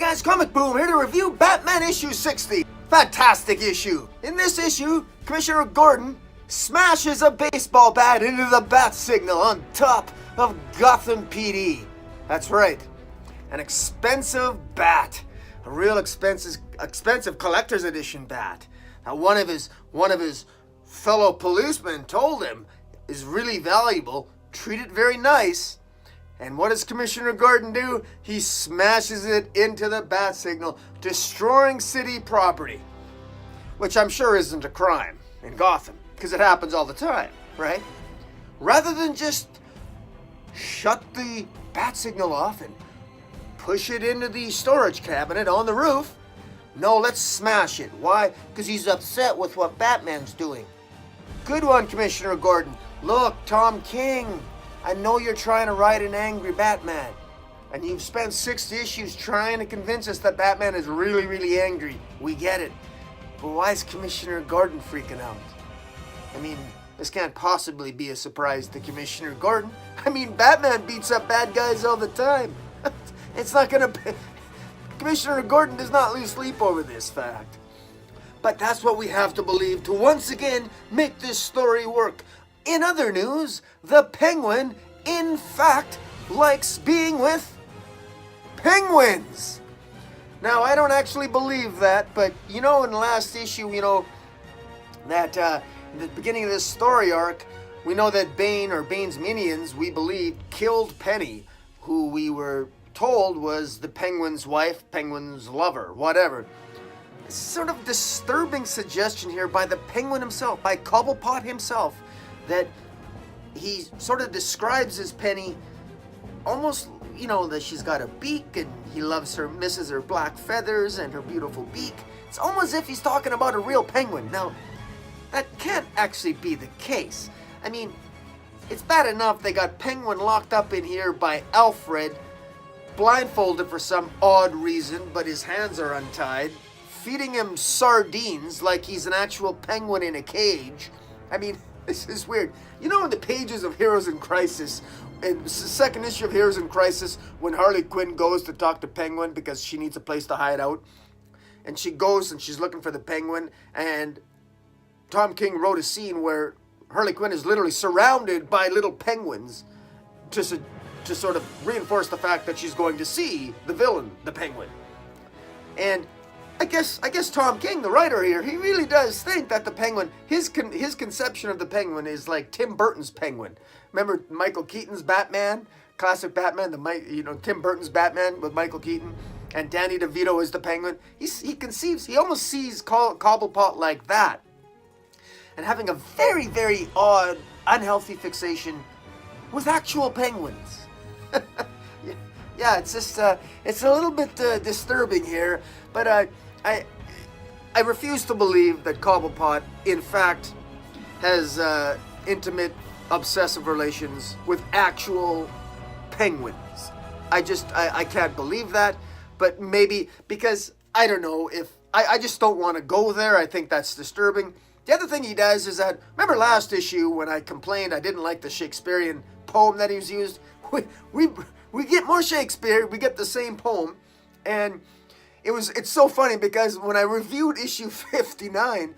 guys, Comic Boom here to review Batman issue 60. Fantastic issue. In this issue, Commissioner Gordon smashes a baseball bat into the bat signal on top of Gotham PD. That's right, an expensive bat. A real expensive collector's edition bat. Now one of his fellow policemen told him is really valuable, treat it very nice. And what does Commissioner Gordon do? He smashes it into the bat signal, destroying city property. Which I'm sure isn't a crime in Gotham, because it happens all the time, right? Rather than just shut the bat signal off and push it into the storage cabinet on the roof, no, let's smash it. Why? Because he's upset with what Batman's doing. Good one, Commissioner Gordon. Look, Tom King, I know you're trying to write an angry Batman, and you've spent 60 issues trying to convince us that Batman is really, really angry. We get it. But why is Commissioner Gordon freaking out? I mean, this can't possibly be a surprise to Commissioner Gordon. I mean, Batman beats up bad guys all the time. It's not gonna be... Commissioner Gordon does not lose sleep over this fact. But that's what we have to believe to once again make this story work. In other news, the Penguin, in fact, likes being with penguins. Now, I don't actually believe that, but you know, in the last issue, you know, that in the beginning of this story arc, we know that Bane, or Bane's minions, we believe, killed Penny, who we were told was the Penguin's wife, Penguin's lover, whatever. It's sort of disturbing suggestion here by the Penguin himself, by Cobblepot himself, that he sort of describes his Penny almost, you know, that she's got a beak and he loves her, misses her black feathers and her beautiful beak. It's almost as if he's talking about a real penguin. Now, that can't actually be the case. I mean, it's bad enough they got Penguin locked up in here by Alfred, blindfolded for some odd reason, but his hands are untied, feeding him sardines like he's an actual penguin in a cage. I mean, this is weird. You know, in the pages of Heroes in Crisis, in the second issue of Heroes in Crisis, when Harley Quinn goes to talk to Penguin because she needs a place to hide out, and she goes and she's looking for the Penguin, and Tom King wrote a scene where Harley Quinn is literally surrounded by little penguins to sort of reinforce the fact that she's going to see the villain, the Penguin. And I guess Tom King, the writer here, he really does think that the Penguin, his conception of the Penguin is like Tim Burton's Penguin. Remember Michael Keaton's Batman, classic Batman, Tim Burton's Batman with Michael Keaton, and Danny DeVito is the Penguin. He almost sees Cobblepot like that, and having a very, very odd, unhealthy fixation with actual penguins. Yeah, it's just it's a little bit disturbing here, but I refuse to believe that Cobblepot, in fact, has intimate, obsessive relations with actual penguins. I can't believe that, but maybe because, I don't know, if I just don't want to go there. I think that's disturbing. The other thing he does is that, remember last issue when I complained I didn't like the Shakespearean poem that he was used? We get more Shakespeare, we get the same poem, and it's so funny because when I reviewed issue 59,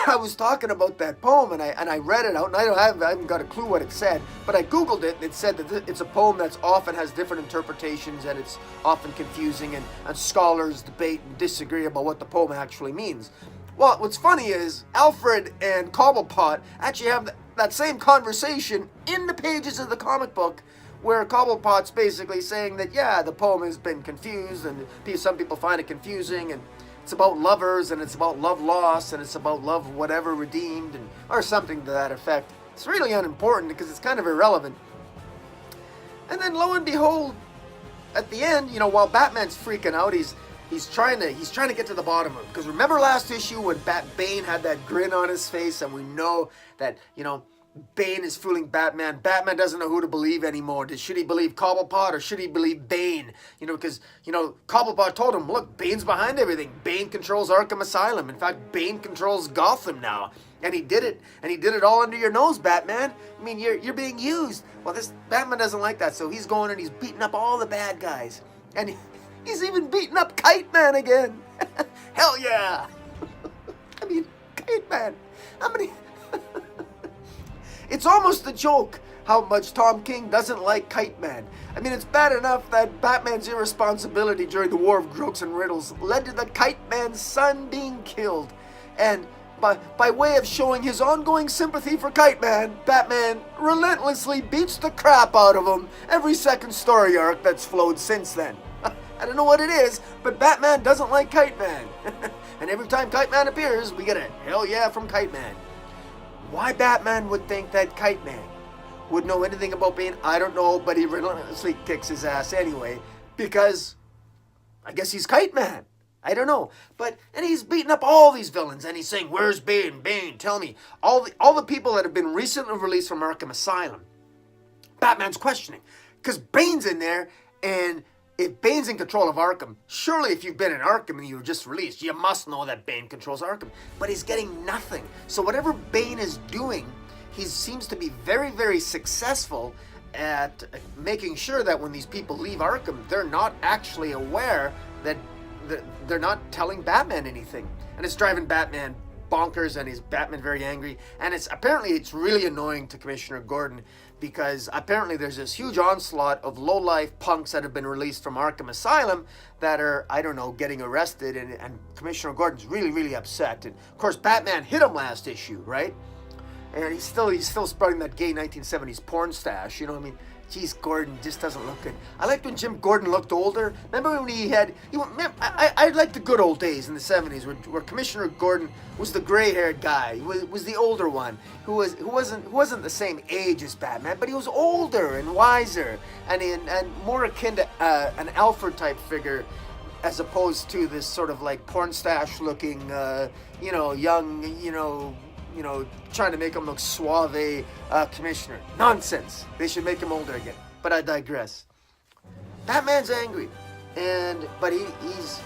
I was talking about that poem and I read it out, and I haven't got a clue what it said, but I googled it and it said that it's a poem that's often has different interpretations and it's often confusing, and scholars debate and disagree about what the poem actually means. Well, what's funny is Alfred and Cobblepot actually have that same conversation in the pages of the comic book, where Cobblepot's basically saying that, yeah, the poem has been confused, and some people find it confusing, and it's about lovers, and it's about love lost, and it's about love whatever redeemed, or something to that effect. It's really unimportant because it's kind of irrelevant. And then lo and behold, at the end, you know, while Batman's freaking out, he's trying to get to the bottom of it. Because remember last issue when Bane had that grin on his face, and we know that, you know, Bane is fooling Batman. Batman doesn't know who to believe anymore. Should he believe Cobblepot or should he believe Bane? You know, because, you know, Cobblepot told him, look, Bane's behind everything. Bane controls Arkham Asylum. In fact, Bane controls Gotham now. And he did it. And he did it all under your nose, Batman. I mean, you're being used. Well, this Batman doesn't like that. So he's going and he's beating up all the bad guys. And He's even beating up Kite Man again. Hell yeah. I mean, Kite Man. How many... It's almost a joke how much Tom King doesn't like Kite Man. I mean, it's bad enough that Batman's irresponsibility during the War of Jokes and Riddles led to the Kite Man's son being killed. And by way of showing his ongoing sympathy for Kite Man, Batman relentlessly beats the crap out of him every second story arc that's flowed since then. I don't know what it is, but Batman doesn't like Kite Man. And every time Kite Man appears, we get a hell yeah from Kite Man. Why Batman would think that Kite Man would know anything about Bane, I don't know, but he relentlessly kicks his ass anyway, because I guess he's Kite Man. I don't know. And he's beating up all these villains, and he's saying, where's Bane? Bane, tell me. All the people that have been recently released from Arkham Asylum, Batman's questioning. Because Bane's in there, and if Bane's in control of Arkham, surely if you've been in Arkham and you were just released, you must know that Bane controls Arkham. But he's getting nothing. So whatever Bane is doing, he seems to be very, very successful at making sure that when these people leave Arkham, they're not actually aware that they're not telling Batman anything. And it's driving Batman bonkers, and he's Batman very angry. And it's really annoying to Commissioner Gordon, because apparently there's this huge onslaught of low-life punks that have been released from Arkham Asylum that are, I don't know, getting arrested, and Commissioner Gordon's really, really upset. And of course, Batman hit him last issue, right? And he's still spreading that gay 1970s porn stash, you know what I mean? Geez, Gordon just doesn't look good. I liked when Jim Gordon looked older. Remember when I liked the good old days in the 70s where Commissioner Gordon was the gray-haired guy, was the older one, who wasn't the same age as Batman, but he was older and wiser and more akin to an Alfred type figure, as opposed to this sort of like porn stash looking, young, trying to make him look suave commissioner. Nonsense. They should make him older again. But I digress. Batman's angry. But he's,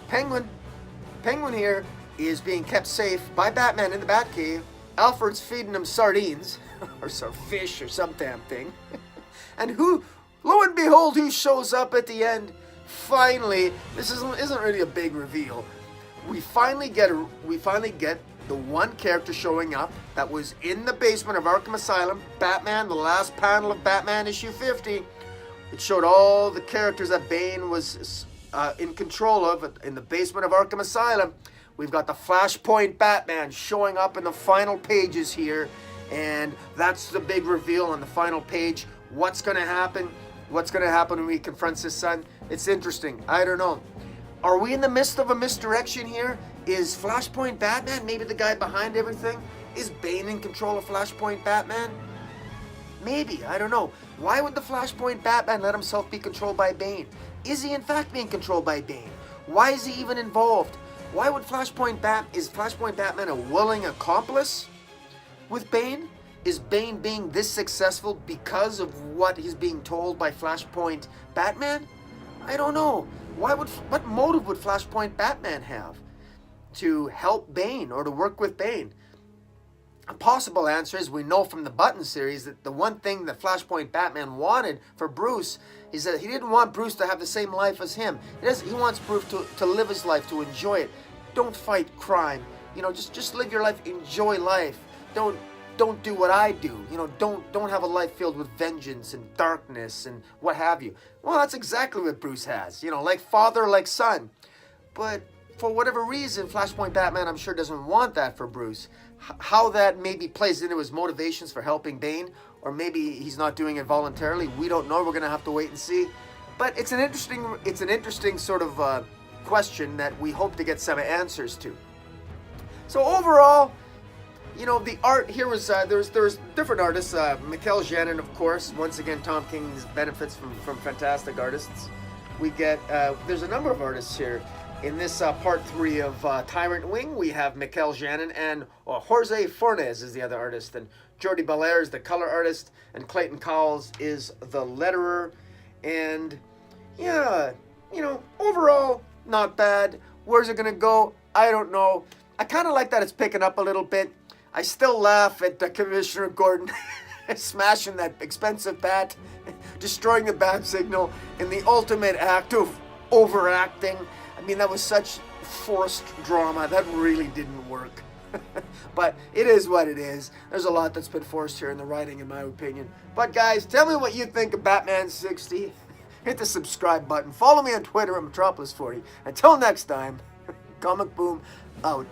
Penguin here is being kept safe by Batman in the Batcave. Alfred's feeding him sardines, or some fish, or some damn thing. And lo and behold, who shows up at the end? Finally, this isn't really a big reveal. We finally get the one character showing up that was in the basement of Arkham Asylum, Batman, the last panel of Batman issue 50. It showed all the characters that Bane was in control of in the basement of Arkham Asylum. We've got the Flashpoint Batman showing up in the final pages here, and that's the big reveal on the final page. What's going to happen? What's going to happen when he confronts his son? It's interesting. I don't know. Are we in the midst of a misdirection here? Is Flashpoint Batman maybe the guy behind everything? Is Bane in control of Flashpoint Batman? Maybe, I don't know. Why would the Flashpoint Batman let himself be controlled by Bane? Is he in fact being controlled by Bane? Why is he even involved? Why would is Flashpoint Batman a willing accomplice with Bane? Is Bane being this successful because of what he's being told by Flashpoint Batman? I don't know. What motive would Flashpoint Batman have to help Bane or to work with Bane? A possible answer is, we know from the Button series that the one thing that Flashpoint Batman wanted for Bruce is that he didn't want Bruce to have the same life as him. He wants Bruce to live his life, to enjoy it. Don't fight crime. Just live your life, enjoy life. Don't do what I do. Don't have a life filled with vengeance and darkness and what have you. Well, that's exactly what Bruce has. Like father, like son. But for whatever reason, Flashpoint Batman, I'm sure, doesn't want that for Bruce. How that maybe plays into his motivations for helping Bane, or maybe he's not doing it voluntarily, we don't know. We're going to have to wait and see. But it's an interesting sort of question that we hope to get some answers to. So overall, the art here was, there's different artists. Mikel Janin, of course. Once again, Tom King benefits from fantastic artists. We get, there's a number of artists here. In this part 3 of Tyrant Wing, we have Mikel Janin, and Jorge Fornes is the other artist, and Jordi Belair is the color artist, and Clayton Cowles is the letterer. And yeah, overall, not bad. Where's it gonna go? I don't know. I kind of like that it's picking up a little bit. I still laugh at Commissioner Gordon smashing that expensive bat, destroying the bat signal in the ultimate act of overacting. I mean, that was such forced drama. That really didn't work. But it is what it is. There's a lot that's been forced here in the writing, in my opinion. But guys, tell me what you think of Batman 60. Hit the subscribe button. Follow me on Twitter at Metropolis40. Until next time, Comic Boom out.